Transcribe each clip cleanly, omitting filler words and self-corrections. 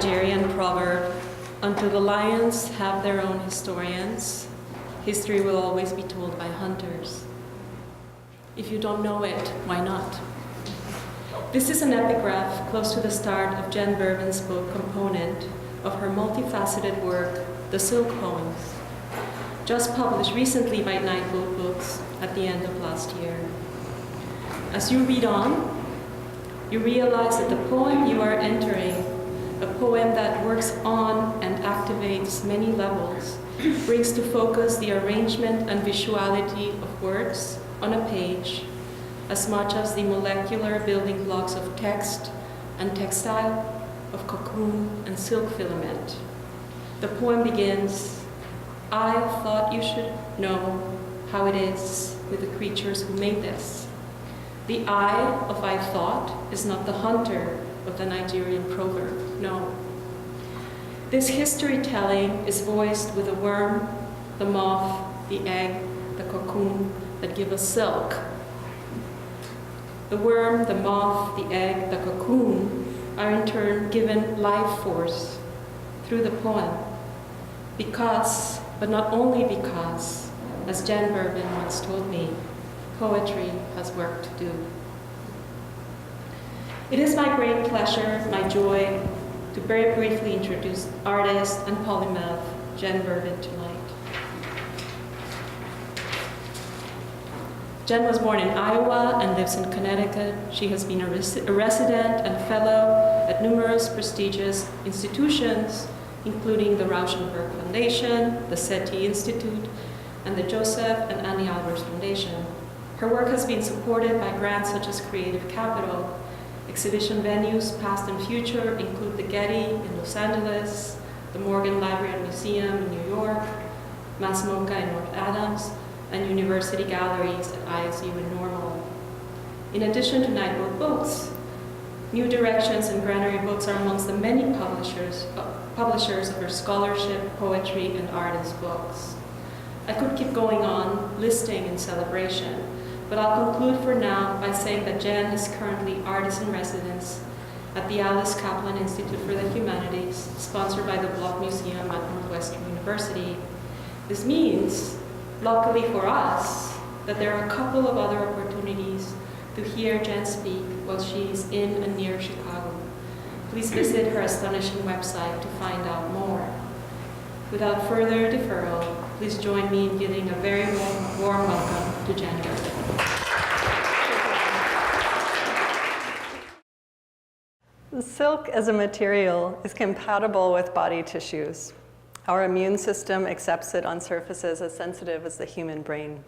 Nigerian proverb, "Until the lions have their own historians, history will always be told by hunters." If you don't know it, why not? This is an epigraph close to the start of Jen Bervin's book Component of her multifaceted work, The Silk Poems, just published recently by Nightboat Books at the end of last year. As you read on, you realize that the poem you are entering, a poem that works on and activates many levels, brings to focus the arrangement and visuality of words on a page, as much as the molecular building blocks of text and textile, of cocoon and silk filament. The poem begins, "I thought you should know how it is with the creatures who made this." The I of "I thought" is not the hunter of the Nigerian proverb, no. This history telling is voiced with the worm, the moth, the egg, the cocoon that give us silk. The worm, the moth, the egg, the cocoon are in turn given life force through the poem. Because, but not only because, as Jen Bervin once told me, poetry has work to do. It is my great pleasure, my joy, to very briefly introduce artist and polymath Jen Bervin tonight. Jen was born in Iowa and lives in Connecticut. She has been a resident and fellow at numerous prestigious institutions, including the Rauschenberg Foundation, the SETI Institute, and the Joseph and Annie Albers Foundation. Her work has been supported by grants such as Creative Capital. Exhibition venues, past and future, include the Getty in Los Angeles, the Morgan Library and Museum in New York, Mass MoCA in North Adams, and university galleries at ISU in Normal. In addition to Nightboat Books, New Directions and Granary Books are amongst the many publishers of her scholarship, poetry, and artist books. I could keep going on, listing in celebration, but I'll conclude for now by saying that Jen is currently artist in residence at the Alice Kaplan Institute for the Humanities, sponsored by the Block Museum at Northwestern University. This means, luckily for us, that there are a couple of other opportunities to hear Jen speak while she is in and near Chicago. Please visit her astonishing website to find out more. Without further deferral, please join me in giving a very warm welcome to Jen Bervin. The silk as a material is compatible with body tissues. Our immune system accepts it on surfaces as sensitive as the human brain.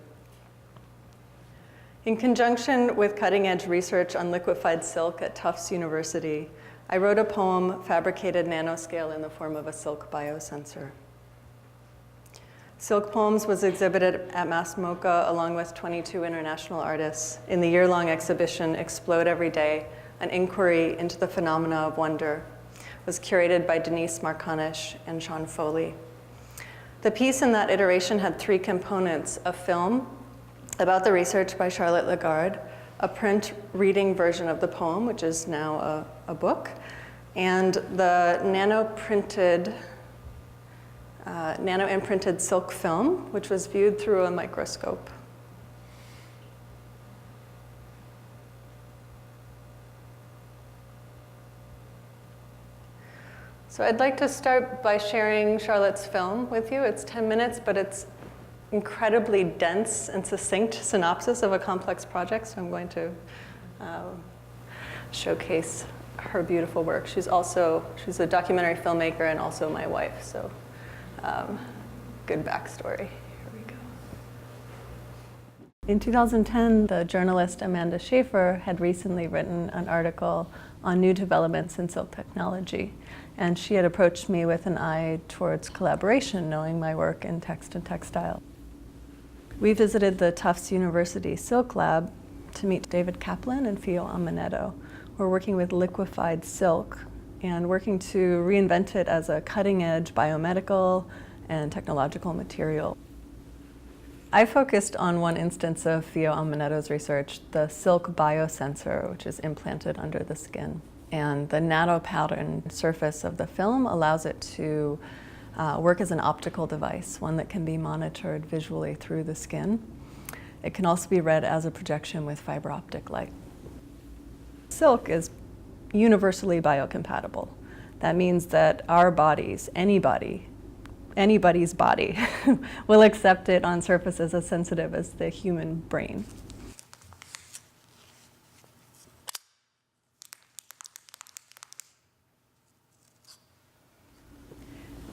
In conjunction with cutting-edge research on liquefied silk at Tufts University, I wrote a poem fabricated nanoscale in the form of a silk biosensor. Silk Poems was exhibited at Mass MoCA along with 22 international artists in the year-long exhibition Explode Every Day, an inquiry into the phenomena of wonder. It was curated by Denise Marconish and Sean Foley. The piece in that iteration had three components: a film about the research by Charlotte Lagarde, a print reading version of the poem, which is now a book, and the nano-imprinted silk film, which was viewed through a microscope. So I'd like to start by sharing Charlotte's film with you. It's 10 minutes, but it's incredibly dense and succinct synopsis of a complex project, so I'm going to showcase her beautiful work. She's a documentary filmmaker and also my wife, so good backstory. Here we go. In 2010, the journalist Amanda Schaefer had recently written an article on new developments in silk technology, and she had approached me with an eye towards collaboration, knowing my work in text and textile. We visited the Tufts University Silk Lab to meet David Kaplan and Fio Amanetto. We're working with liquefied silk and working to reinvent it as a cutting-edge biomedical and technological material. I focused on one instance of Fio Amanetto's research, the silk biosensor, which is implanted under the skin. And the nano-pattern surface of the film allows it to work as an optical device, one that can be monitored visually through the skin. It can also be read as a projection with fiber optic light. Silk is universally biocompatible. That means that our bodies, anybody's body, will accept it on surfaces as sensitive as the human brain.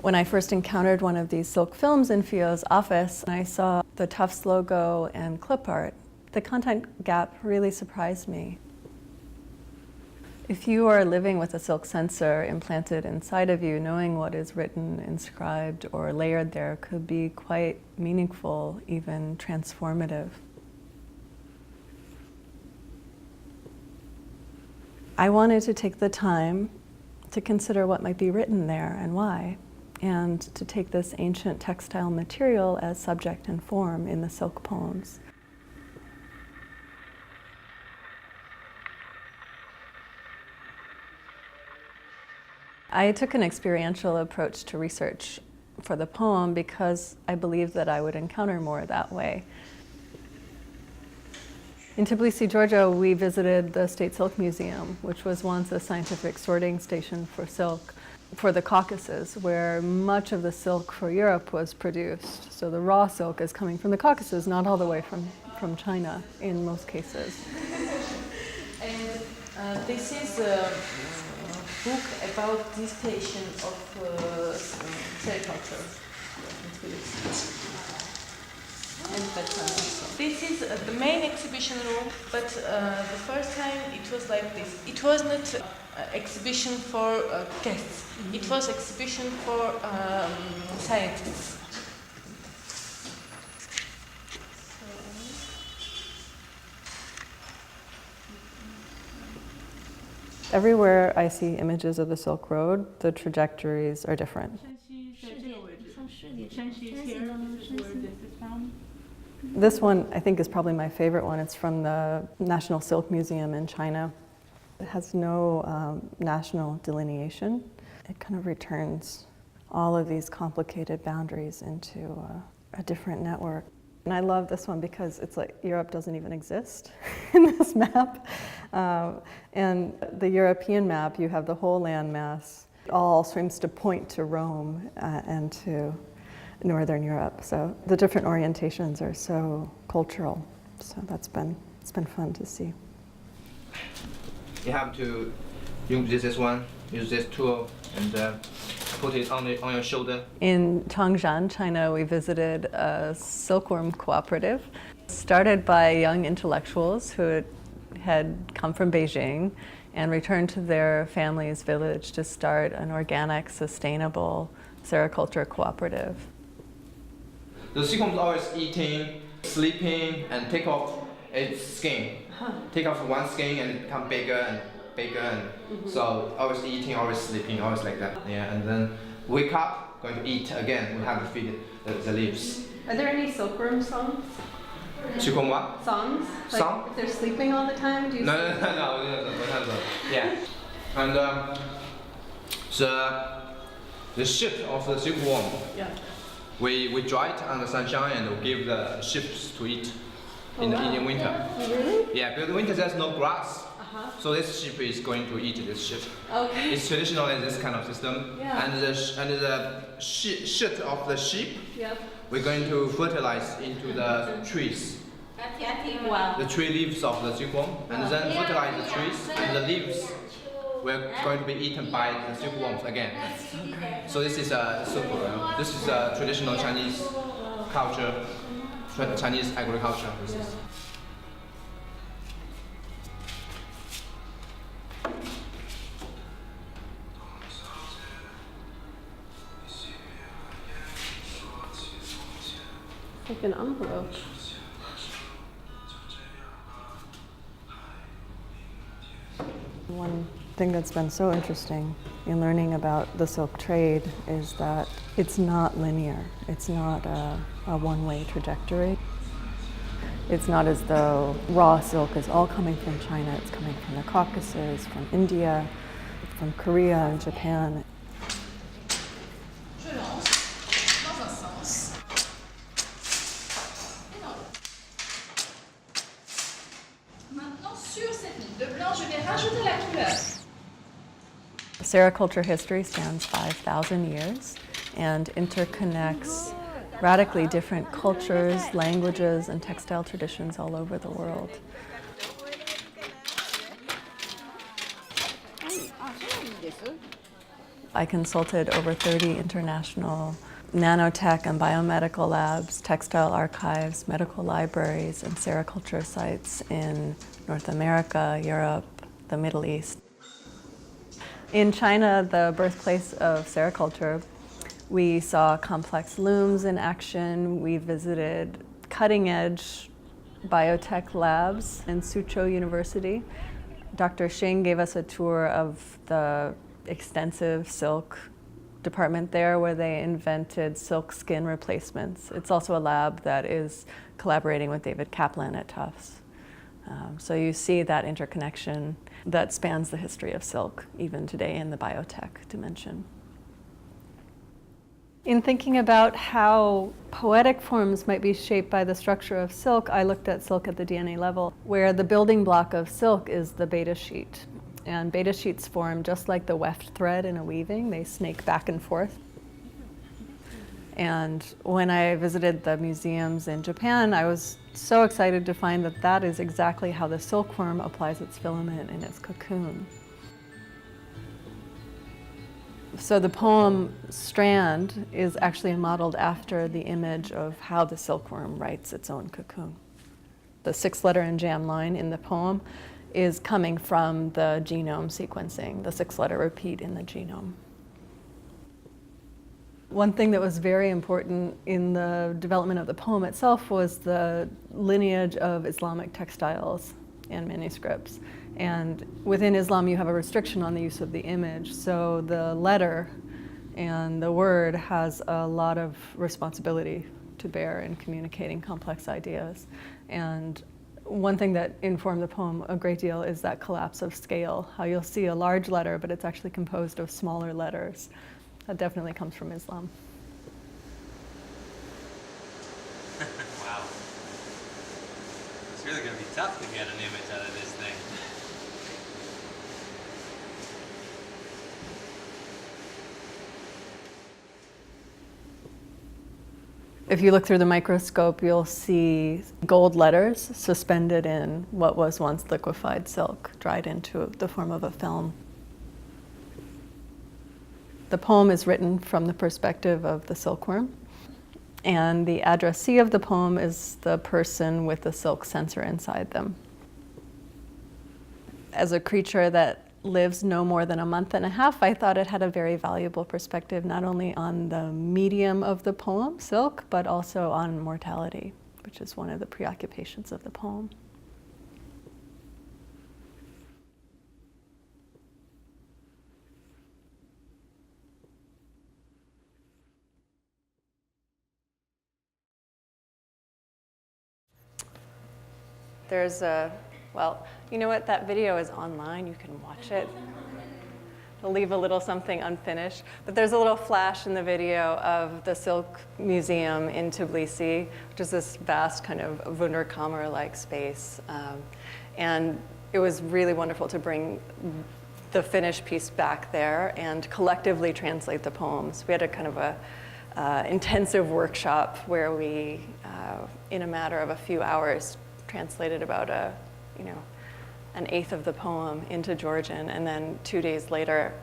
When I first encountered one of these silk films in Fio's office, and I saw the Tufts logo and clip art, the content gap really surprised me. If you are living with a silk sensor implanted inside of you, knowing what is written, inscribed, or layered there could be quite meaningful, even transformative. I wanted to take the time to consider what might be written there and why, and to take this ancient textile material as subject and form in the silk poems. I took an experiential approach to research for the poem because I believed that I would encounter more that way. In Tbilisi, Georgia, we visited the State Silk Museum, which was once a scientific sorting station for silk for the Caucasus, where much of the silk for Europe was produced. So the raw silk is coming from the Caucasus, not all the way from China in most cases. And this is a book about distillation of sericulture. This is the main exhibition room, but the first time it was like this. It was not exhibition for guests. It was exhibition for scientists. Everywhere I see images of the Silk Road, the trajectories are different. This one, I think, is probably my favorite one. It's from the National Silk Museum in China. It has no national delineation. It kind of returns all of these complicated boundaries into a different network. And I love this one because it's like Europe doesn't even exist in this map. And the European map, you have the whole landmass. It all seems to point to Rome and to Northern Europe. So the different orientations are so cultural. So it's been fun to see. You have to use this one, use this tool, and put it on your shoulder. In Changshan, China, we visited a silkworm cooperative started by young intellectuals who had come from Beijing and returned to their family's village to start an organic, sustainable sericulture cooperative. The silkworm is always eating, sleeping, and take off its skin. Take off one skin and it become bigger and bigger, and so always eating, always sleeping, always like that. Yeah, and then wake up, going to eat again. We have to feed the leaves. Are there any silkworm songs? Silkworm what? Songs? Like Song? if they're sleeping all the time, do you No. Yeah, and the shit of the silkworm. Yeah. We dry it on the sunshine and we give the ships to eat in the winter. Really? Yeah, because in winter there's no grass. So this sheep is going to eat this shit. Okay. It's traditional in this kind of system. Yeah. And the shit of the sheep, Yep. we're going to fertilize into the trees. Wow. The tree leaves of the silkworm, and then fertilize the trees, and the leaves were going to be eaten by the silkworms again. So this is so cool. This is a traditional Chinese culture, Chinese agriculture. This is. Like an envelope. One thing that's been so interesting in learning about the silk trade is that it's not linear. It's not a one-way trajectory. It's not as though raw silk is all coming from China. It's coming from the Caucasus, from India, from Korea and Japan. Je lance dans un sens et dans l'autre. Maintenant, sur cette ligne de blanc, je vais rajouter la couleur. Sericulture history spans 5,000 years and interconnects radically different cultures, languages, and textile traditions all over the world. I consulted over 30 international nanotech and biomedical labs, textile archives, medical libraries, and sericulture sites in North America, Europe, the Middle East. In China, the birthplace of sericulture, we saw complex looms in action. We visited cutting-edge biotech labs in Suzhou University. Dr. Xing gave us a tour of the extensive silk department there where they invented silk skin replacements. It's also a lab that is collaborating with David Kaplan at Tufts. So you see that interconnection that spans the history of silk, even today in the biotech dimension. In thinking about how poetic forms might be shaped by the structure of silk, I looked at silk at the DNA level, where the building block of silk is the beta sheet. And beta sheets form just like the weft thread in a weaving. They snake back and forth. And when I visited the museums in Japan, I was so excited to find that that is exactly how the silkworm applies its filament in its cocoon. So the poem Strand is actually modeled after the image of how the silkworm writes its own cocoon. The 6-letter and jam line in the poem is coming from the genome sequencing, the 6-letter repeat in the genome. One thing that was very important in the development of the poem itself was the lineage of Islamic textiles and manuscripts. And within Islam, you have a restriction on the use of the image. So the letter and the word has a lot of responsibility to bear in communicating complex ideas. And one thing that informed the poem a great deal is that collapse of scale, how you'll see a large letter, but it's actually composed of smaller letters. That definitely comes from Islam. Wow. It's really going to be tough to get an image out of this thing. If you look through the microscope, you'll see gold letters suspended in what was once liquefied silk, dried into the form of a film. The poem is written from the perspective of the silkworm, and the addressee of the poem is the person with the silk sensor inside them. As a creature that lives no more than a month and a half, I thought it had a very valuable perspective, not only on the medium of the poem, silk, but also on mortality, which is one of the preoccupations of the poem. There's a, well, you know what, that video is online, you can watch it. I'll leave a little something unfinished, but there's a little flash in the video of the Silk Museum in Tbilisi, which is this vast kind of Wunderkammer-like space. And it was really wonderful to bring the finished piece back there and collectively translate the poems. We had a kind of a intensive workshop where we, in a matter of a few hours, translated about an eighth of the poem into Georgian, and then 2 days later,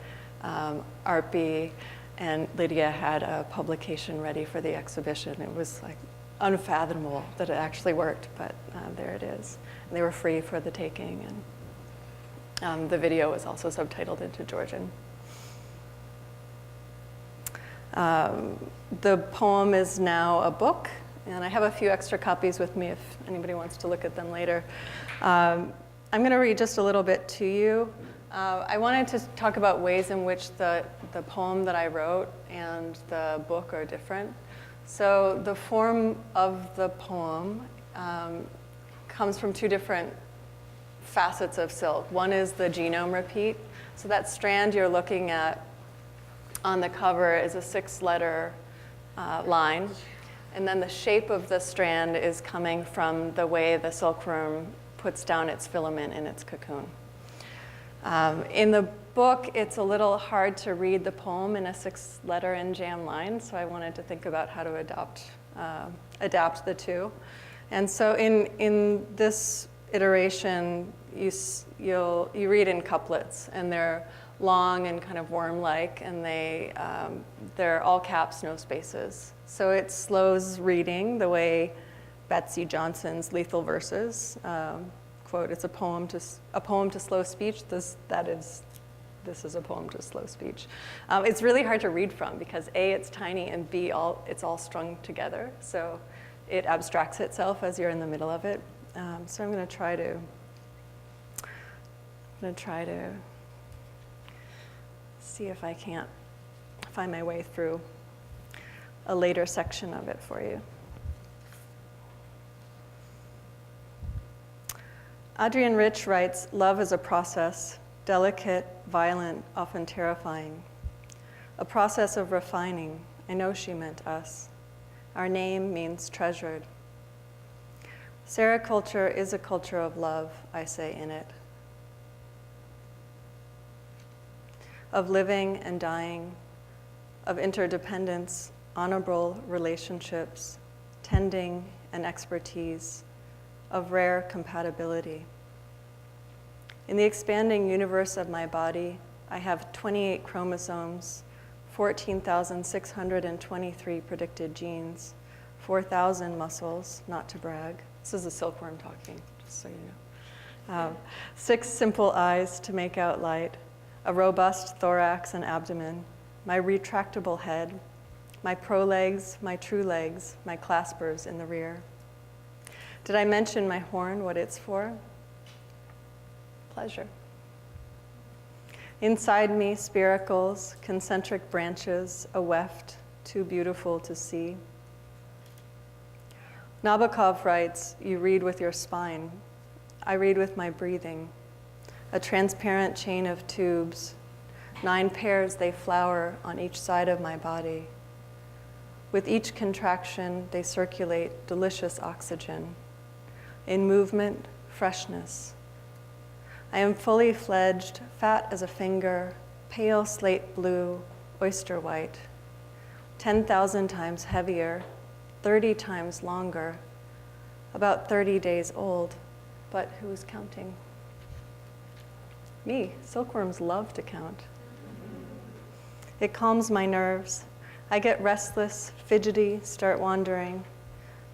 Arpi and Lydia had a publication ready for the exhibition. It was like unfathomable that it actually worked, but there it is. And they were free for the taking, and the video was also subtitled into Georgian. The poem is now a book, and I have a few extra copies with me if anybody wants to look at them later. I'm going to read just a little bit to you. I wanted to talk about ways in which the poem that I wrote and the book are different. So the form of the poem comes from two different facets of silk. One is the genome repeat. So that strand you're looking at on the cover is a 6-letter line. And then the shape of the strand is coming from the way the silkworm puts down its filament in its cocoon. In the book, it's a little hard to read the poem in a 6-letter in-jam line, so I wanted to think about how to adapt the two. And so in this iteration, you read in couplets, and they're long and kind of worm-like, and they're all caps, no spaces. So it slows reading the way Betsy Johnson's Lethal Verses, quote, it's a poem to slow speech. This is a poem to slow speech. It's really hard to read from because A, it's tiny, and B, it's all strung together. So it abstracts itself as you're in the middle of it. So I'm going to try to see if I can't find my way through a later section of it for you. Adrienne Rich writes, "Love is a process, delicate, violent, often terrifying. A process of refining." I know she meant us. Our name means treasured. Sericulture is a culture of love, I say in it. Of living and dying, of interdependence, honorable relationships, tending and expertise, of rare compatibility. In the expanding universe of my body, I have 28 chromosomes, 14,623 predicted genes, 4,000 muscles, not to brag. This is a silkworm talking, just so you know. 6 simple eyes to make out light, a robust thorax and abdomen, my retractable head, my prolegs, my true legs, my claspers in the rear. Did I mention my horn, what it's for? Pleasure. Inside me, spiracles, concentric branches, a weft, too beautiful to see. Nabokov writes, "You read with your spine. I read with my breathing. A transparent chain of tubes. 9 pairs they flower on each side of my body. With each contraction, they circulate delicious oxygen. In movement, freshness. I am fully fledged, fat as a finger, pale slate blue, oyster white. 10,000 times heavier, 30 times longer, about 30 days old, but who's counting? Me. Silkworms love to count. It calms my nerves. I get restless, fidgety, start wandering.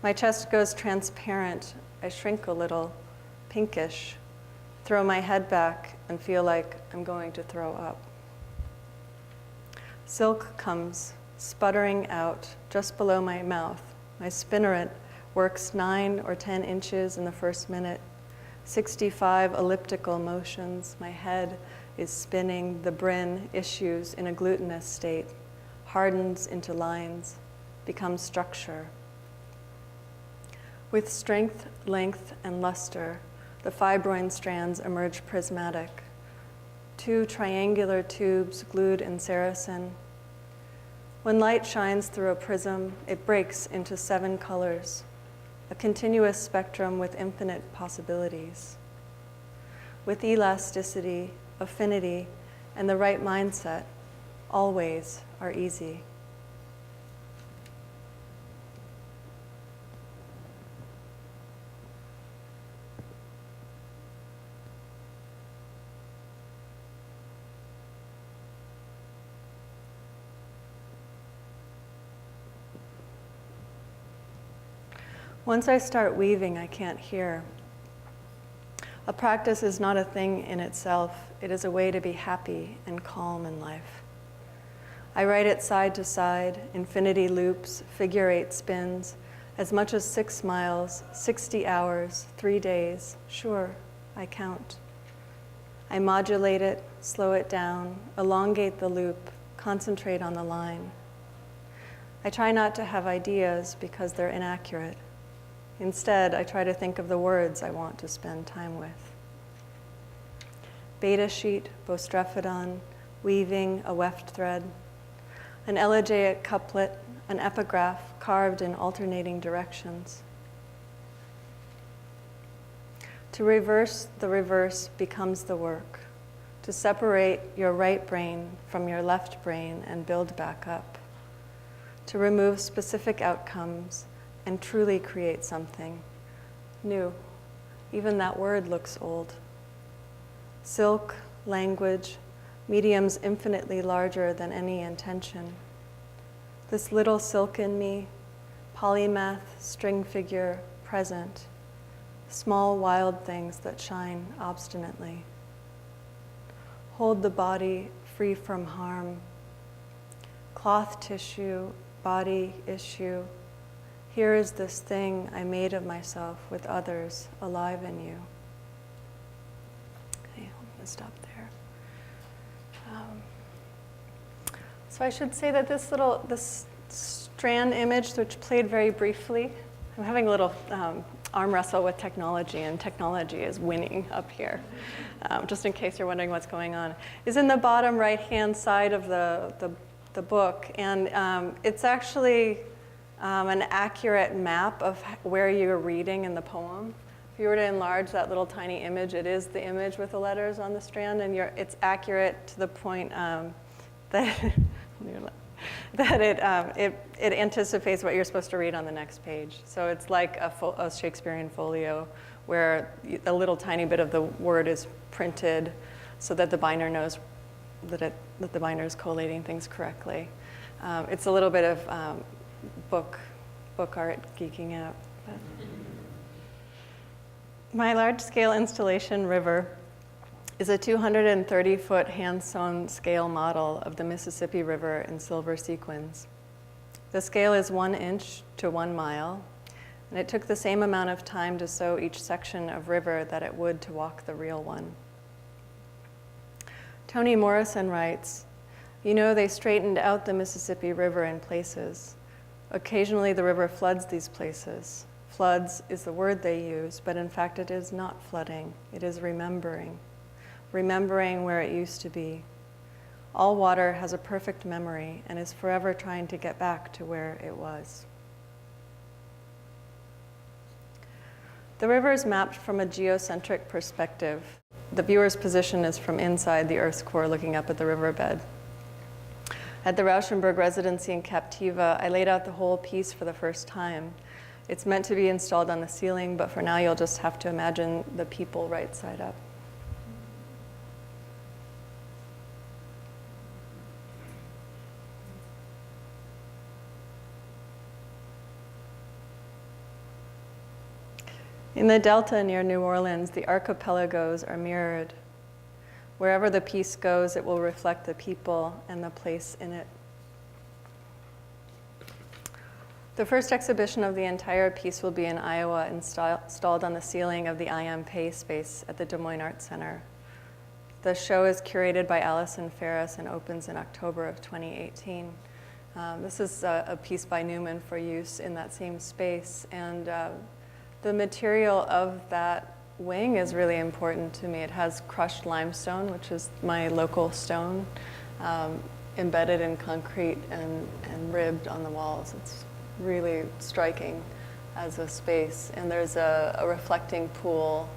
My chest goes transparent. I shrink a little, pinkish, throw my head back and feel like I'm going to throw up. Silk comes, sputtering out just below my mouth. My spinneret works 9 or 10 inches in the first minute, 65 elliptical motions. My head is spinning, the brin issues in a glutinous state, hardens into lines, becomes structure. With strength, length, and luster, the fibroin strands emerge prismatic. 2 triangular tubes glued in Saracen. When light shines through a prism, it breaks into 7 colors, a continuous spectrum with infinite possibilities. With elasticity, affinity, and the right mindset, all ways are easy. Once I start weaving, I can't hear. A practice is not a thing in itself. It is a way to be happy and calm in life. I write it side to side, infinity loops, figure 8 spins, as much as 6 miles, 60 hours, 3 days. Sure, I count. I modulate it, slow it down, elongate the loop, concentrate on the line. I try not to have ideas because they're inaccurate. Instead, I try to think of the words I want to spend time with. beta sheet, bostrephodon, weaving a weft thread, an elegiac couplet, an epigraph carved in alternating directions. To reverse the reverse becomes the work, to separate your right brain from your left brain and build back up, to remove specific outcomes and truly create something new. Even that word looks old. Silk, language, mediums infinitely larger than any intention. This little silk in me, polymath, string figure, present, small wild things that shine obstinately. Hold the body free from harm. Cloth tissue, body issue. Here is this thing I made of myself with others alive in you. Okay, I'm gonna stop there. So I should say that this strand image, which played very briefly, I'm having a little arm wrestle with technology, and technology is winning up here, just in case you're wondering what's going on, is in the bottom right-hand side of the book. And it's actually an accurate map of where you're reading in the poem. If you were to enlarge that little tiny image, it is the image with the letters on the strand, and it's accurate to the point that it anticipates what you're supposed to read on the next page. So it's like a Shakespearean folio where a little tiny bit of the word is printed so that the binder knows that the binder is collating things correctly. It's a little bit of book art geeking out. But. My large-scale installation, River, is a 230-foot hand-sewn scale model of the Mississippi River in silver sequins. The scale is 1 inch to 1 mile, and it took the same amount of time to sew each section of river that it would to walk the real one. Toni Morrison writes, "You know, they straightened out the Mississippi River in places. Occasionally the river floods these places. Floods is the word they use, but in fact it is not flooding, it is remembering. Remembering where it used to be. All water has a perfect memory and is forever trying to get back to where it was." The river is mapped from a geocentric perspective. The viewer's position is from inside the Earth's core looking up at the riverbed. At the Rauschenberg residency in Captiva, I laid out the whole piece for the first time. It's meant to be installed on the ceiling, but for now you'll just have to imagine the people right side up. In the delta near New Orleans, the archipelagos are mirrored. Wherever the piece goes, it will reflect the people and the place in it. The first exhibition of the entire piece will be in Iowa, installed on the ceiling of the I Am Pay space at the Des Moines Arts Center. The show is curated by Allison Ferris and opens in October of 2018. This is a piece by Newman for use in that same space, and the material of that wing is really important to me. It has crushed limestone, which is my local stone, embedded in concrete and ribbed on the walls. It's really striking as a space. And there's a reflecting pool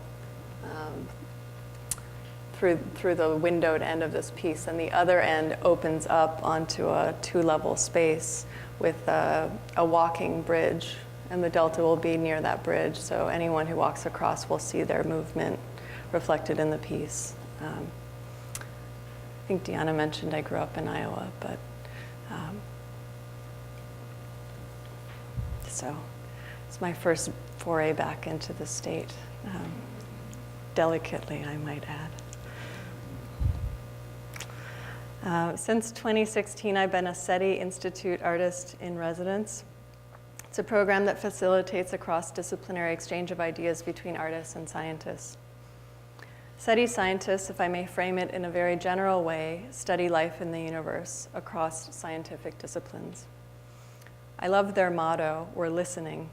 through the windowed end of this piece, and the other end opens up onto a 2-level space with a walking bridge, and the delta will be near that bridge, so anyone who walks across will see their movement reflected in the piece. I think Deanna mentioned I grew up in Iowa, but so it's my first foray back into the state, delicately, I might add. Since 2016, I've been a SETI Institute artist in residence. It's a program that facilitates a cross-disciplinary exchange of ideas between artists and scientists. SETI scientists, if I may frame it in a very general way, study life in the universe across scientific disciplines. I love their motto, "We're listening,"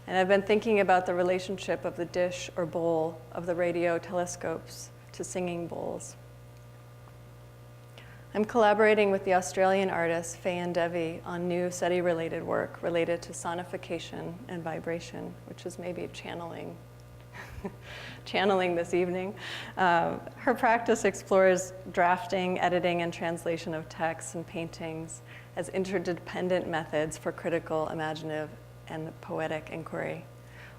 and I've been thinking about the relationship of the dish or bowl of the radio telescopes to singing bowls. I'm collaborating with the Australian artist Faye Devi on new SETI-related work related to sonification and vibration, which is maybe channeling this evening. Her practice explores drafting, editing, and translation of texts and paintings as interdependent methods for critical, imaginative, and poetic inquiry.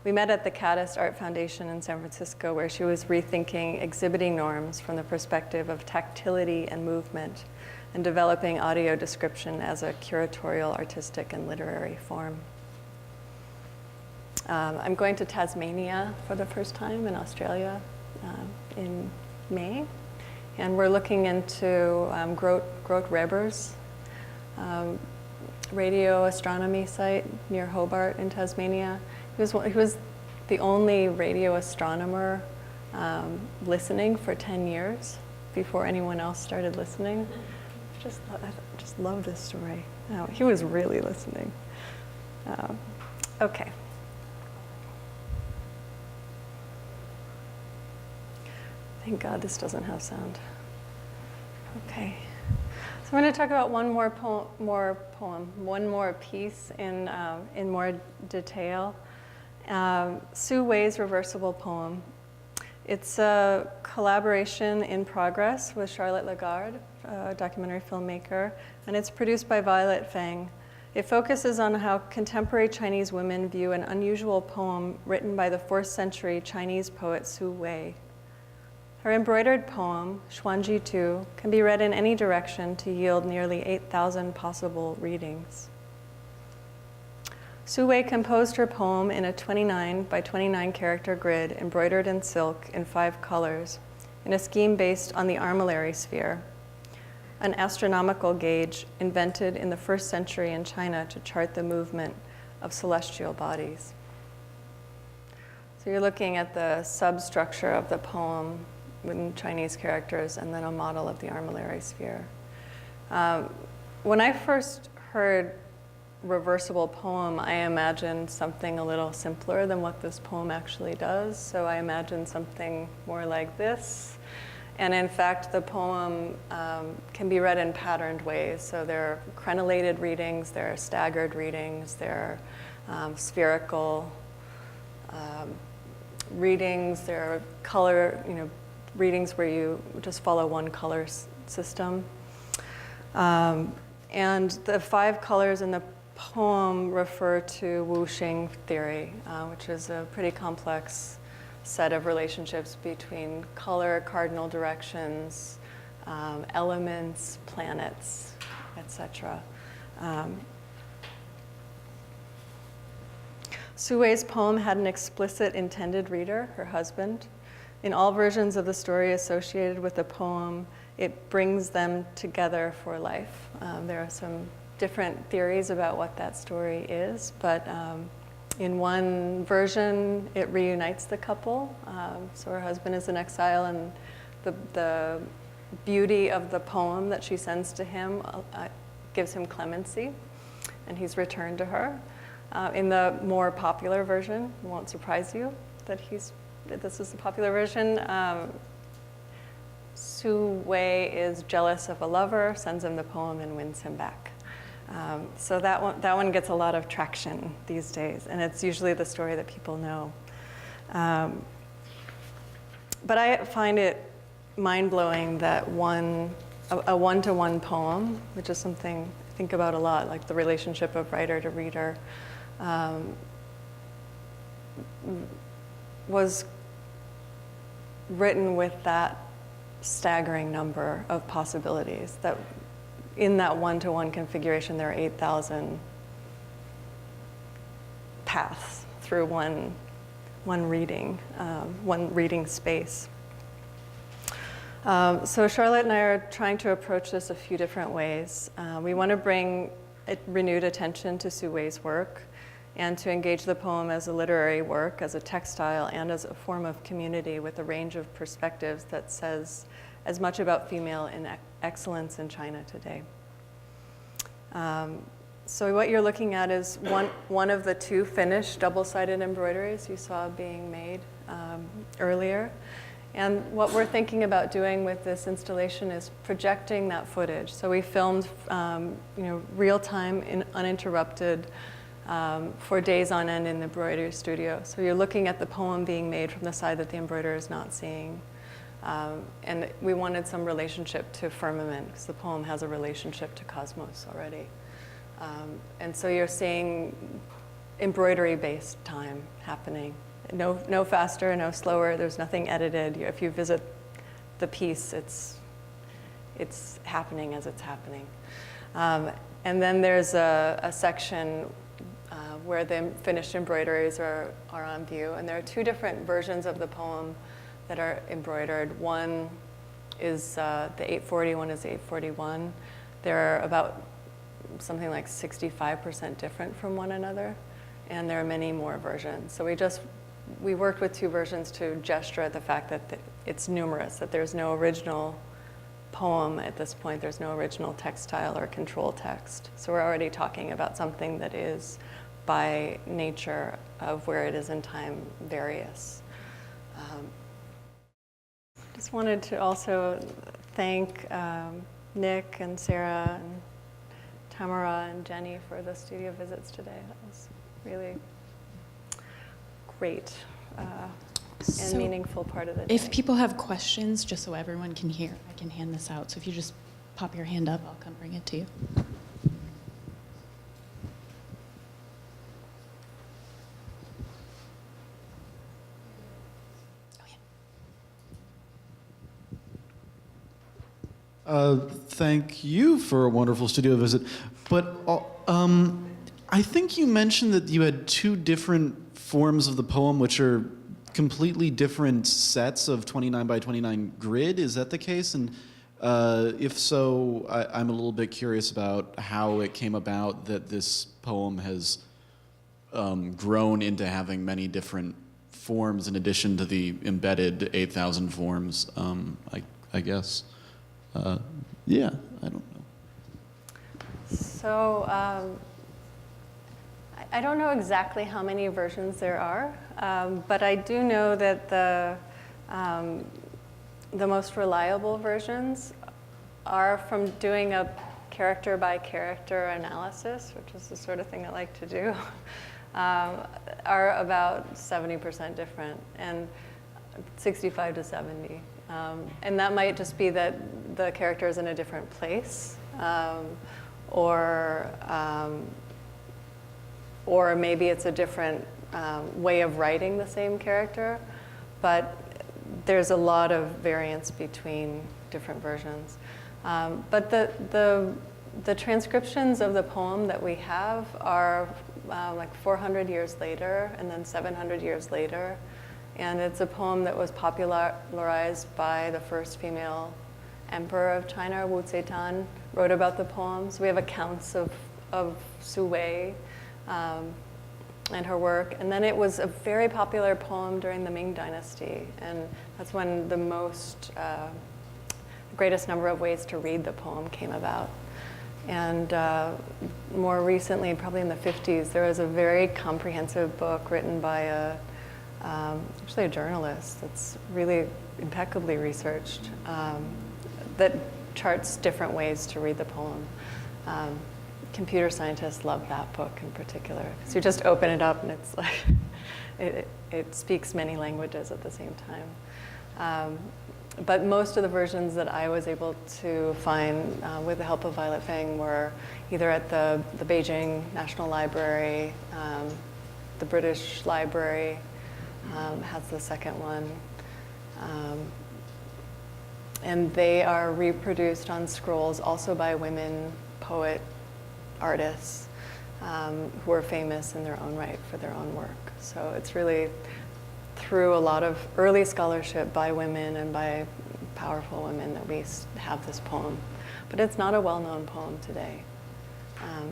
We met at the Caddis Art Foundation in San Francisco, where she was rethinking exhibiting norms from the perspective of tactility and movement, and developing audio description as a curatorial, artistic, and literary form. I'm going to Tasmania for the first time in Australia in May, and we're looking into Groot Rebbers radio astronomy site near Hobart in Tasmania. He was the only radio astronomer listening for 10 years before anyone else started listening. I just love this story. He was really listening. Okay. Thank God this doesn't have sound. Okay. So I'm going to talk about one more poem, one more piece in more detail. Sue Wei's reversible poem. It's a collaboration in progress with Charlotte Lagarde, a documentary filmmaker, and it's produced by Violet Fang. It focuses on how contemporary Chinese women view an unusual poem written by the 4th century Chinese poet Sue Wei. Her embroidered poem, Xuanji Tu, can be read in any direction to yield nearly 8,000 possible readings. Sue Wei composed her poem in a 29 by 29 character grid embroidered in silk in 5 colors, in a scheme based on the armillary sphere, an astronomical gauge invented in the 1st century in China to chart the movement of celestial bodies. So you're looking at the substructure of the poem in Chinese characters and then a model of the armillary sphere. When I first heard reversible poem, I imagined something a little simpler than what this poem actually does. So I imagined something more like this. And in fact, the poem can be read in patterned ways. So there are crenellated readings, there are staggered readings, there are spherical readings, there are color, readings where you just follow one color system. And the 5 colors in the poem refer to Wuxing theory, which is a pretty complex set of relationships between color, cardinal directions, elements, planets, etc. Sue Wei's poem had an explicit intended reader, her husband. In all versions of the story associated with the poem, it brings them together for life. There are some different theories about what that story is, but in one version, it reunites the couple. So her husband is in exile, and the beauty of the poem that she sends to him gives him clemency, and he's returned to her. In the more popular version, it won't surprise you that this is the popular version. Sue Wei is jealous of a lover, sends him the poem, and wins him back. So that one gets a lot of traction these days, and it's usually the story that people know. But I find it mind-blowing that a one-to-one poem, which is something I think about a lot, like the relationship of writer to reader, was written with that staggering number of possibilities. That in that one-to-one configuration, there are 8,000 paths through one reading space. So Charlotte and I are trying to approach this a few different ways. We want to bring renewed attention to Sue Wei's work and to engage the poem as a literary work, as a textile, and as a form of community with a range of perspectives that says as much about female excellence in China today. So what you're looking at is one of the 2 finished double-sided embroideries you saw being made earlier. And what we're thinking about doing with this installation is projecting that footage. So we filmed, real time, uninterrupted, for days on end in the embroidery studio. So you're looking at the poem being made from the side that the embroiderer is not seeing. And we wanted some relationship to firmament, because the poem has a relationship to cosmos already. And so you're seeing embroidery-based time happening. No faster, no slower. There's nothing edited. If you visit the piece, it's happening as it's happening. And then there's a section where the finished embroideries are on view. And there are two different versions of the poem that are embroidered. One is the 840, one is 841. They're about something like 65% different from one another. And there are many more versions. So we worked with two versions to gesture at the fact that it's numerous, that there's no original poem at this point. There's no original textile or control text. So we're already talking about something that is, by nature of where it is in time, various. Just wanted to also thank Nick and Sarah and Tamara and Jenny for the studio visits today. That was really great and meaningful part of the day. If people have questions, just so everyone can hear, I can hand this out. So if you just pop your hand up, I'll come bring it to you. Thank you for a wonderful studio visit. But I think you mentioned that you had two different forms of the poem, which are completely different sets of 29 by 29 grid. Is that the case? And if so, I'm a little bit curious about how it came about that this poem has grown into having many different forms in addition to the embedded 8,000 forms, I guess. Yeah, I don't know. So I don't know exactly how many versions there are, but I do know that the most reliable versions are from doing a character by character analysis, which is the sort of thing I like to do, are about 70% different and 65 to 70. And that might just be that the character is in a different place, or maybe it's a different way of writing the same character, but there's a lot of variance between different versions. But the transcriptions of the poem that we have are like 400 years later and then 700 years later. And it's a poem that was popularized by the first female emperor of China, Wu Zetian, wrote about the poem. So we have accounts of Su Wei and her work. And then it was a very popular poem during the Ming Dynasty. And that's when the greatest number of ways to read the poem came about. And more recently, probably in the 50s, there was a very comprehensive book written by actually a journalist that's really impeccably researched, that charts different ways to read the poem. Computer scientists love that book in particular. So you just open it up and it's like, it speaks many languages at the same time. But most of the versions that I was able to find with the help of Violet Feng were either at the Beijing National Library, the British Library, has the second one. And they are reproduced on scrolls also by women, poet, artists, who are famous in their own right for their own work. So it's really through a lot of early scholarship by women and by powerful women that we have this poem. But it's not a well-known poem today.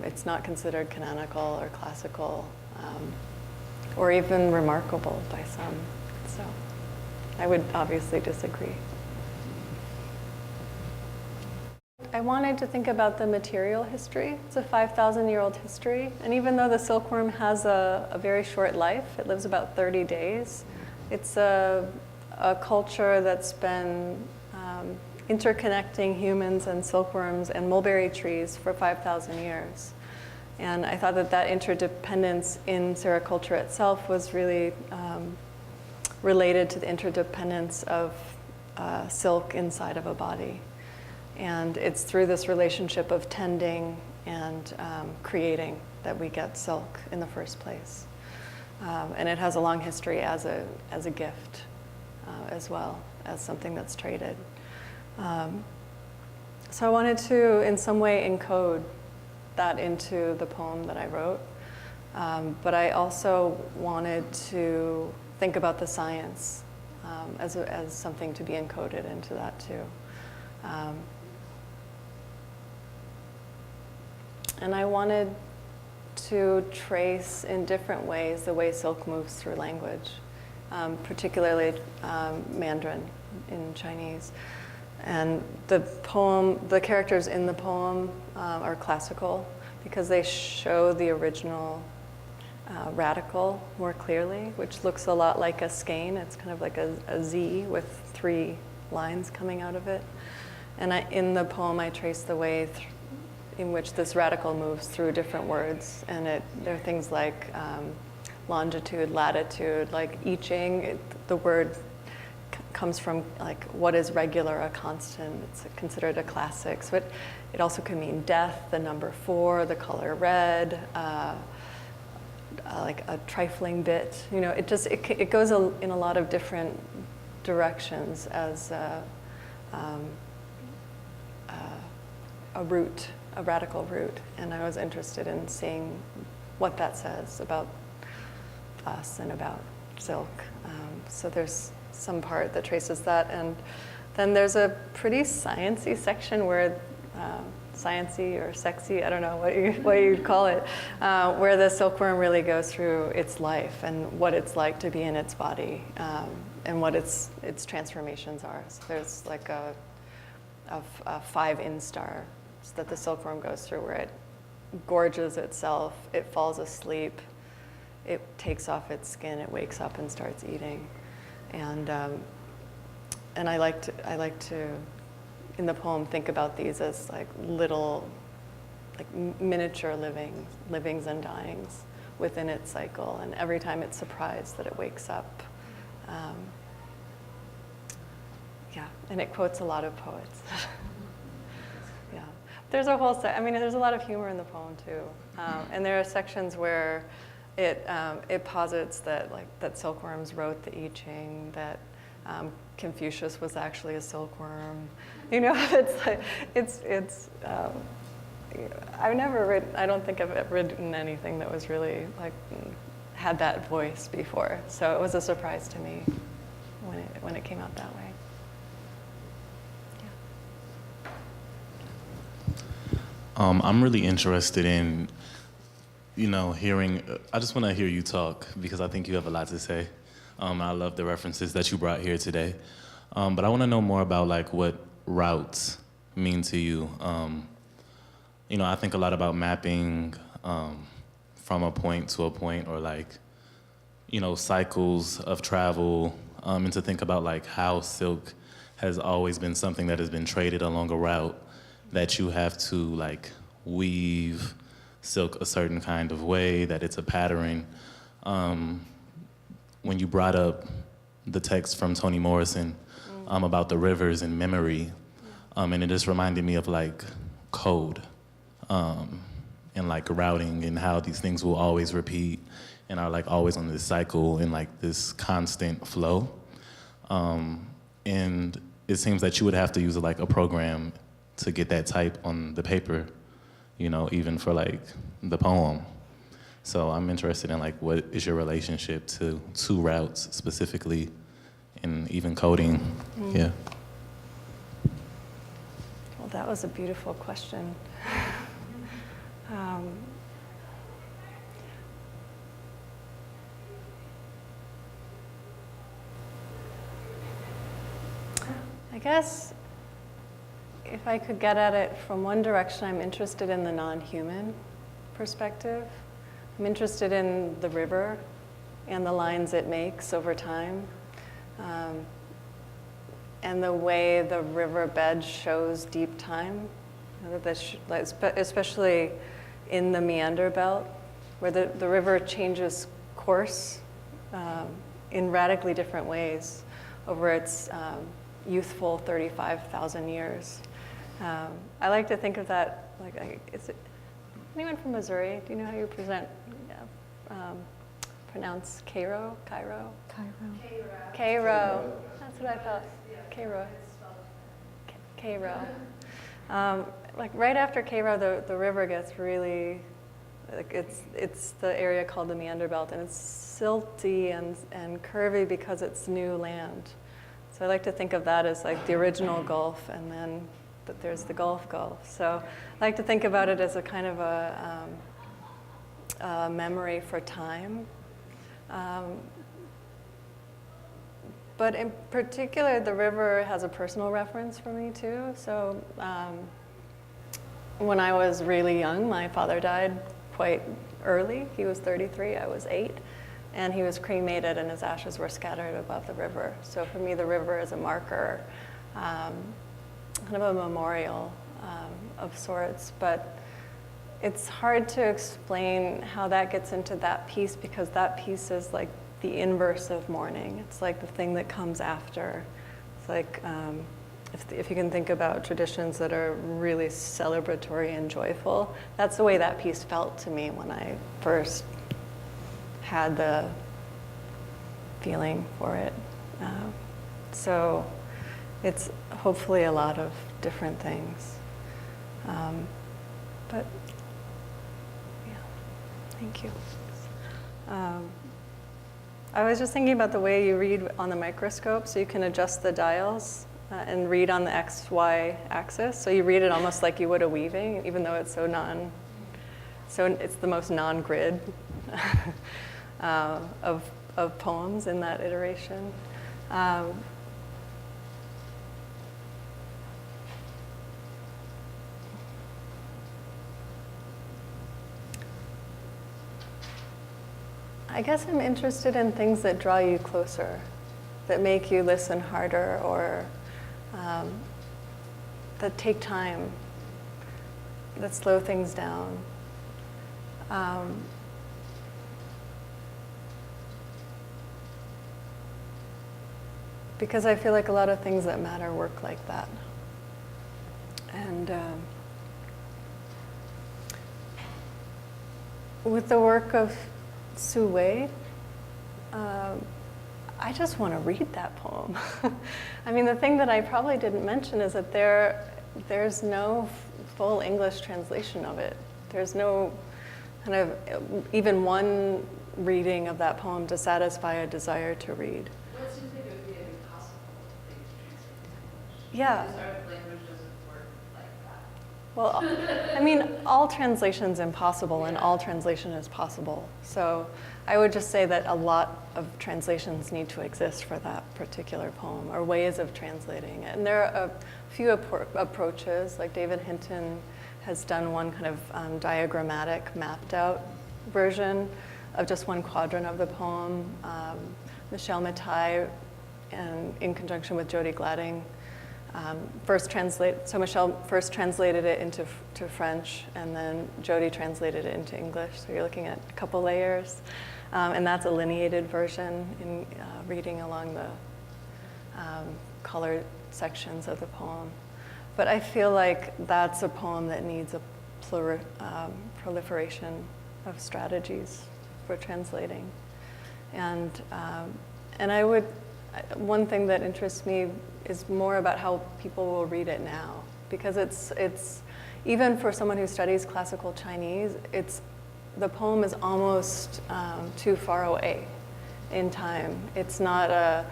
It's not considered canonical or classical, or even remarkable by some. So I would obviously disagree. I wanted to think about the material history. It's a 5,000-year-old history. And even though the silkworm has a very short life, it lives about 30 days, it's a a culture that's been interconnecting humans and silkworms and mulberry trees for 5,000 years. And I thought that that interdependence in sericulture itself was really related to the interdependence of silk inside of a body. And it's through this relationship of tending and creating that we get silk in the first place. And it has a long history as a gift as well, as something that's traded. So I wanted to, in some way, encode that into the poem that I wrote. But I also wanted to think about the science as something to be encoded into that too. And I wanted to trace in different ways the way silk moves through language, particularly Mandarin in Chinese. And the characters in the poem are classical because they show the original radical more clearly, which looks a lot like a skein. It's kind of like a Z with 3 lines coming out of it. And in the poem, I trace the way in which this radical moves through different words. And there are things like longitude, latitude, like I Ching. The word comes from like what is regular, a constant. It's considered a classic. So it also can mean death, the number 4, the color red, like a trifling bit. You know, it goes in a lot of different directions as a root, a radical root. And I was interested in seeing what that says about us and about silk. So there's some part that traces that, and then there's a pretty sciencey section where sciencey or sexy, I don't know what you'd call it, where the silkworm really goes through its life and what it's like to be in its body, and what its transformations are. So there's like a 5 instars that the silkworm goes through, where it gorges itself, it falls asleep, it takes off its skin, it wakes up and starts eating. And I like to, in the poem, think about these as like little, like miniature livings and dyings within its cycle. And every time it's surprised that it wakes up. Yeah, and it quotes a lot of poets. Yeah, there's a whole there's a lot of humor in the poem too. And there are sections where it posits that silkworms wrote the I Ching, that Confucius was actually a silkworm. You know, I don't think I've ever written anything that was really like had that voice before. So it was a surprise to me when it came out that way. Yeah. I'm really interested in hearing, I just want to hear you talk because I think you have a lot to say. I love the references that you brought here today. But I want to know more about like what routes mean to you. I think a lot about mapping from a point to a point, or like, cycles of travel, and to think about like how silk has always been something that has been traded along a route that you have to like weave silk a certain kind of way, that it's a pattern. When you brought up the text from Toni Morrison about the rivers and memory, and it just reminded me of like code and like routing, and how these things will always repeat and are like always on this cycle and like this constant flow. And it seems that you would have to use like a program to get that type on the paper, even for like the poem. So I'm interested in like what is your relationship to routes specifically, and even coding. Yeah. Well, that was a beautiful question. I guess if I could get at it from one direction, I'm interested in the non-human perspective. I'm interested in the river and the lines it makes over time. and the way the riverbed shows deep time, you know, especially in the meander belt, where the river changes course in radically different ways over its youthful 35,000 years. I like to think of that, is it anyone from Missouri? Do you know how you pronounce Cairo? Cairo? Cairo. That's what I thought. Cairo. Cairo. Like right after Cairo, the river gets really, like it's the area called the meander belt, and it's silty and curvy because it's new land. So I like to think of that as like the original Gulf, and then there's the Gulf. So I like to think about it as a kind of a memory for time. But in particular, the river has a personal reference for me too. So when I was really young, my father died quite early. He was 33, I was 8. And he was cremated and his ashes were scattered above the river. So for me, the river is a marker, kind of a memorial of sorts. But it's hard to explain how that gets into that piece, because that piece is like the inverse of mourning. It's like the thing that comes after. It's like, if you can think about traditions that are really celebratory and joyful, that's the way that piece felt to me when I first had the feeling for it. So it's hopefully a lot of different things. But yeah, thank you. I was just thinking about the way you read on the microscope, so you can adjust the dials and read on the XY axis. So you read it almost like you would a weaving, even though it's so it's the most non-grid of poems in that iteration. I guess I'm interested in things that draw you closer, that make you listen harder, or that take time, that slow things down. Because I feel like a lot of things that matter work like that. And with the work of Su Wei, I just want to read that poem. I mean, the thing that I probably didn't mention is that there's no full English translation of it. There's no kind of even one reading of that poem to satisfy a desire to read. Well, it seems like it would be impossible to translate. Yeah. Because our language doesn't work like that. Well, I mean, all translation's impossible, and all translation is possible. So I would just say that a lot of translations need to exist for that particular poem, or ways of translating it. And there are a few approaches, like David Hinton has done one kind of diagrammatic, mapped out version of just one quadrant of the poem. Michelle Matai, and in conjunction with Jody Gladding, so Michelle first translated it into French, and then Jody translated it into English. So you're looking at a couple layers. And that's a lineated version in reading along the colored sections of the poem. But I feel like that's a poem that needs a proliferation of strategies for translating. And one thing that interests me is more about how people will read it now, because it's even for someone who studies classical Chinese, the poem is almost too far away in time. It's not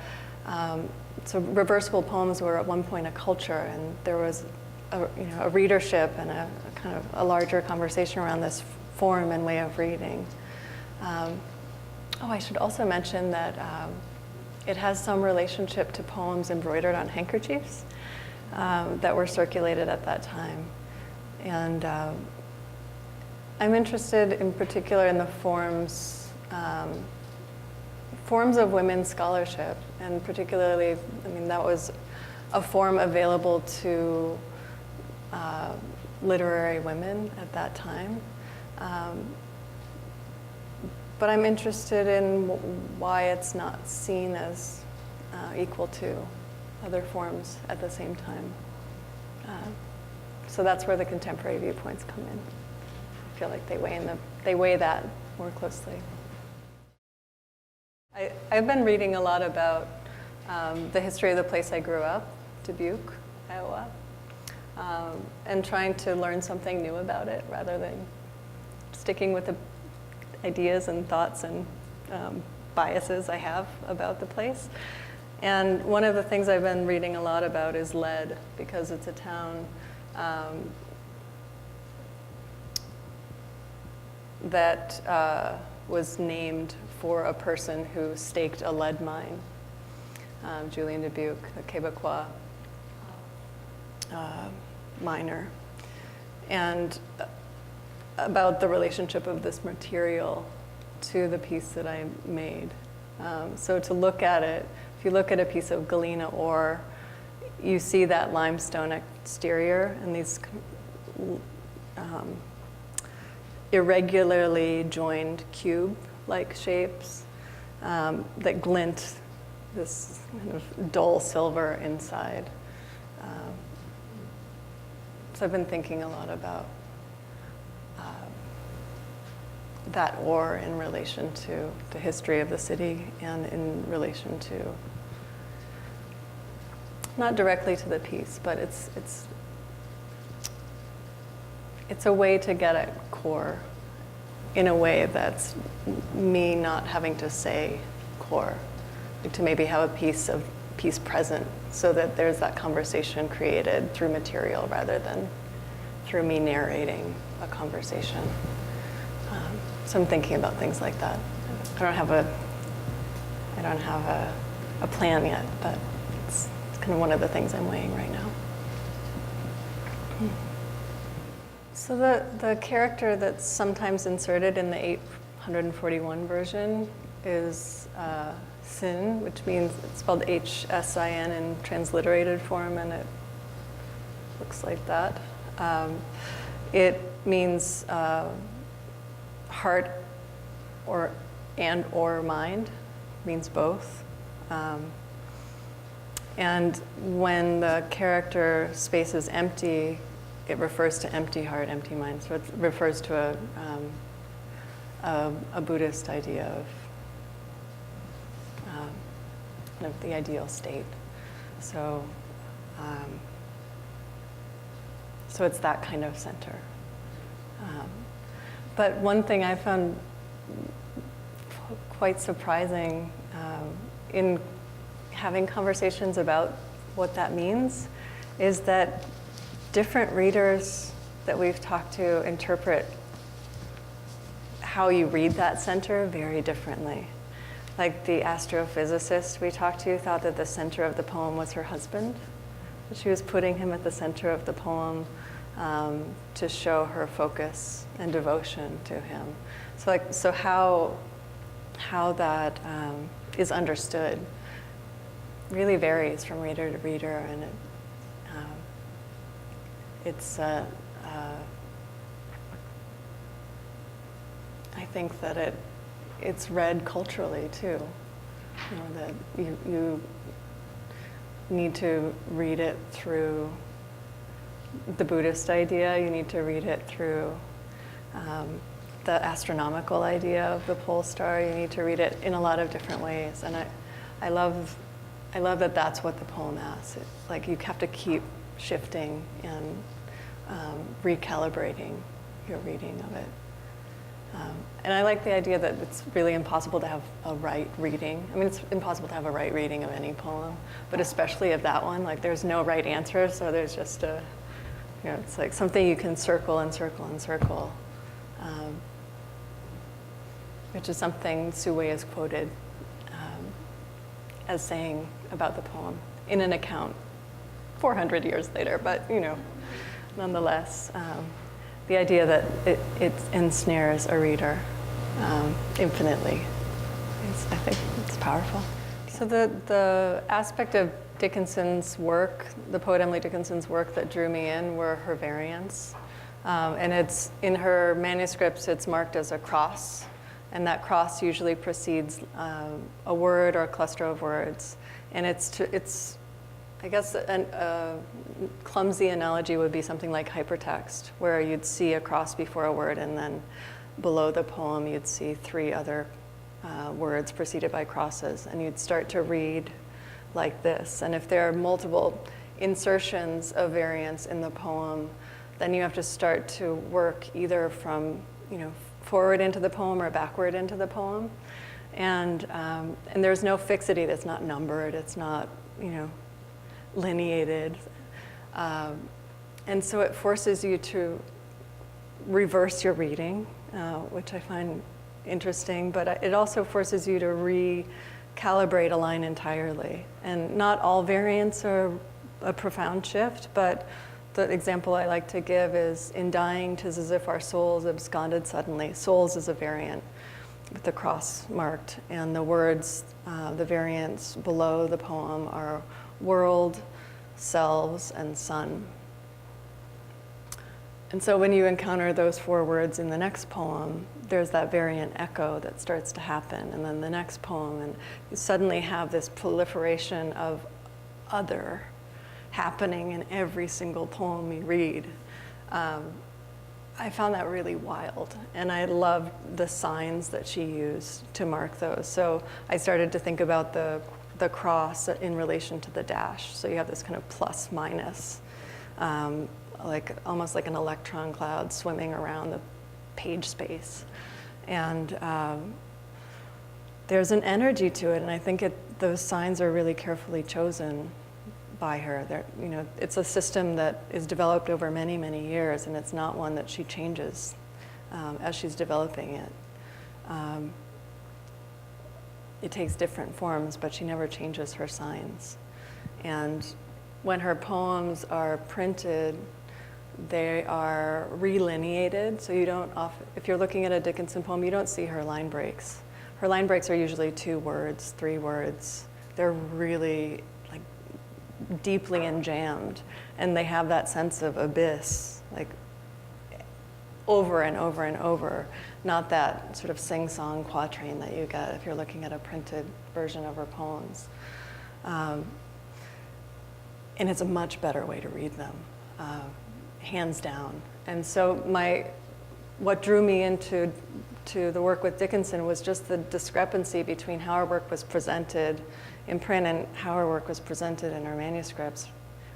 so reversible poems were at one point a culture, and there was a readership and a kind of a larger conversation around this form and way of reading. I should also mention that it has some relationship to poems embroidered on handkerchiefs that were circulated at that time. And I'm interested in particular in the forms of women's scholarship, and particularly, I mean, that was a form available to literary women at that time. But I'm interested in why it's not seen as equal to other forms at the same time. So that's where the contemporary viewpoints come in. I feel like they weigh that more closely. I've been reading a lot about the history of the place I grew up, Dubuque, Iowa, and trying to learn something new about it rather than sticking with the ideas and thoughts and biases I have about the place. And one of the things I've been reading a lot about is lead, because it's a town that was named for a person who staked a lead mine, Julian Dubuque, a Quebecois miner, and about the relationship of this material to the piece that I made. So to look at it, if you look at a piece of galena ore, you see that limestone exterior and these irregularly joined cube-like shapes that glint this kind of dull silver inside. So I've been thinking a lot about that ore in relation to the history of the city and in relation to, not directly to the piece, but it's a way to get at core in a way that's me not having to say core, like to maybe have a piece present so that there's that conversation created through material rather than through me narrating a conversation. So I'm thinking about things like that. I don't have a plan yet, but it's kind of one of the things I'm weighing right now. So the character that's sometimes inserted in the 841 version is Sin, which means it's spelled H-S-I-N in transliterated form, and it looks like that. It means heart or mind, means both. And when the character space is empty, it refers to empty heart, empty mind. So it refers to a Buddhist idea of kind of the ideal state. So, so it's that kind of center. But one thing I found quite surprising in having conversations about what that means is that different readers that we've talked to interpret how you read that center very differently. Like the astrophysicist we talked to thought that the center of the poem was her husband. She was putting him at the center of the poem to show her focus and devotion to him. So how that is understood really varies from reader to reader, and I think that it's read culturally too. You know, that you need to read it through the Buddhist idea. You need to read it through the astronomical idea of the pole star. You need to read it in a lot of different ways, and I love that that's what the poem asks. Like you have to keep shifting and recalibrating your reading of it. And I like the idea that it's really impossible to have a right reading. I mean, it's impossible to have a right reading of any poem, but especially of that one. Like, there's no right answer, so there's just it's like something you can circle and circle and circle, which is something Sue is quoted as saying about the poem in an account 400 years later, but nonetheless, the idea that it ensnares a reader infinitely, I think it's powerful. So the aspect of Dickinson's work, the poet Emily Dickinson's work that drew me in were her variants. And it's in her manuscripts, it's marked as a cross. And that cross usually precedes a word or a cluster of words. And it's I guess a clumsy analogy would be something like hypertext, where you'd see a cross before a word, and then below the poem you'd see 3 other words preceded by crosses. And you'd start to read like this. And if there are multiple insertions of variants in the poem, then you have to start to work either from, forward into the poem or backward into the poem. And there's no fixity that's not numbered, it's not, lineated. And so it forces you to reverse your reading, which I find interesting, but it also forces you to recalibrate a line entirely. And not all variants are a profound shift, but the example I like to give is, in dying, 'tis as if our souls absconded suddenly. Souls is a variant with the cross marked, and the words, the variants below the poem are world, selves, and sun. And so when you encounter those 4 words in the next poem, there's that variant echo that starts to happen, and then the next poem, and you suddenly have this proliferation of other happening in every single poem you read. I found that really wild, and I loved the signs that she used to mark those. So I started to think about the cross in relation to the dash. So you have this kind of plus minus, almost like an electron cloud swimming around the page space. And there's an energy to it, and I think those signs are really carefully chosen by her. It's a system that is developed over many, many years, and it's not one that she changes as she's developing it. It takes different forms, but she never changes her signs. And when her poems are printed, they are relineated, so you don't if you're looking at a Dickinson poem, you don't see her line breaks. Her line breaks are usually 2 words, 3 words. They're really deeply enjammed, and they have that sense of abyss, over and over and over, not that sort of sing-song quatrain that you get if you're looking at a printed version of her poems. And it's a much better way to read them, hands down. And so what drew me into the work with Dickinson was just the discrepancy between how her work was presented in print and how her work was presented in her manuscripts.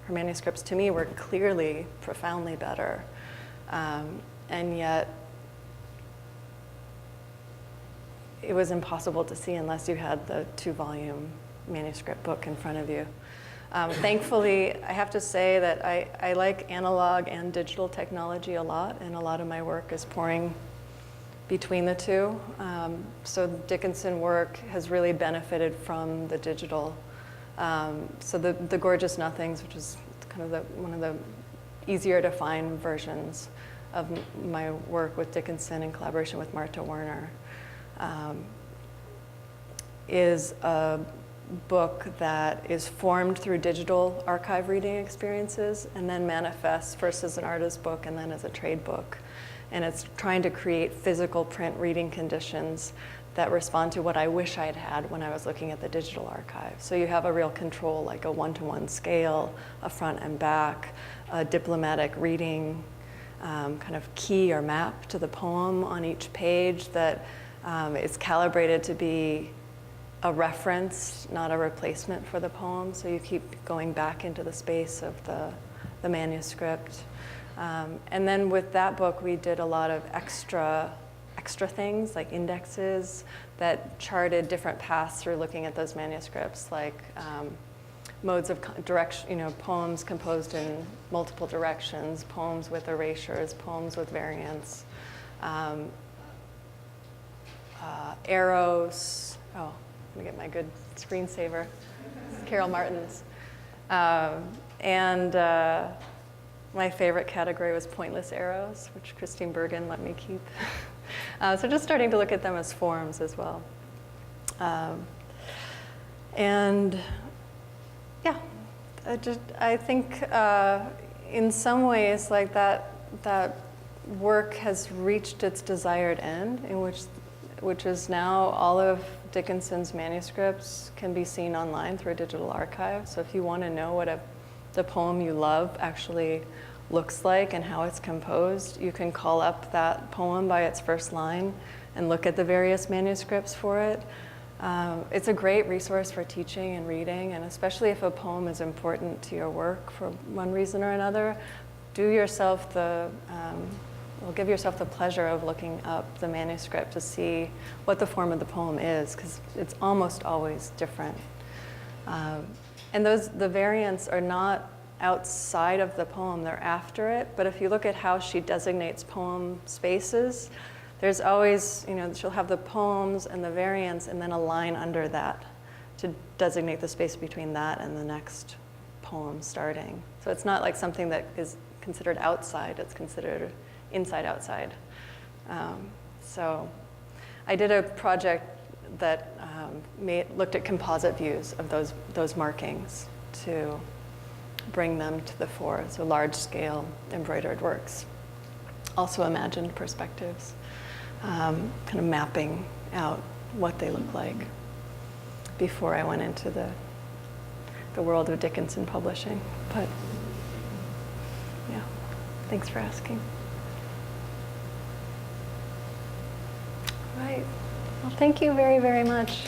Her manuscripts, to me, were clearly profoundly better. And yet, it was impossible to see unless you had the 2-volume manuscript book in front of you. Thankfully, I have to say that I like analog and digital technology a lot, and a lot of my work is pouring between the 2. So Dickinson work has really benefited from the digital. So the Gorgeous Nothings, which is kind of one of the easier to find versions of my work with Dickinson in collaboration with Marta Werner, is a book that is formed through digital archive reading experiences and then manifests first as an artist book and then as a trade book. And it's trying to create physical print reading conditions that respond to what I wish I'd had when I was looking at the digital archive. So you have a real control, like a 1-to-1 scale, a front and back, a diplomatic reading kind of key or map to the poem on each page that is calibrated to be a reference, not a replacement for the poem. So you keep going back into the space of the manuscript. And then with that book, we did a lot of extra things, like indexes that charted different paths through looking at those manuscripts, like modes of direction, poems composed in multiple directions, poems with erasures, poems with variants, arrows. Oh, let me get my good screensaver. Carol Martin's. And my favorite category was pointless arrows, which Christine Bergen let me keep. So just starting to look at them as forms as well. And yeah, I think in some ways, like that work has reached its desired end, which is now all of Dickinson's manuscripts can be seen online through a digital archive. So if you want to know what the poem you love actually looks like and how it's composed, you can call up that poem by its first line and look at the various manuscripts for it. It's a great resource for teaching and reading, and especially if a poem is important to your work for one reason or another, give yourself the pleasure of looking up the manuscript to see what the form of the poem is, because it's almost always different. And the variants are not outside of the poem, they're after it, but if you look at how she designates poem spaces, there's always, she'll have the poems and the variants and then a line under that to designate the space between that and the next poem starting. So it's not like something that is considered outside, it's considered inside outside. So I did a project that looked at composite views of those markings to bring them to the fore, so large scale embroidered works. Also imagined perspectives, kind of mapping out what they look like before I went into the world of Dickinson publishing. But yeah, thanks for asking. Right. Well, thank you very, very much.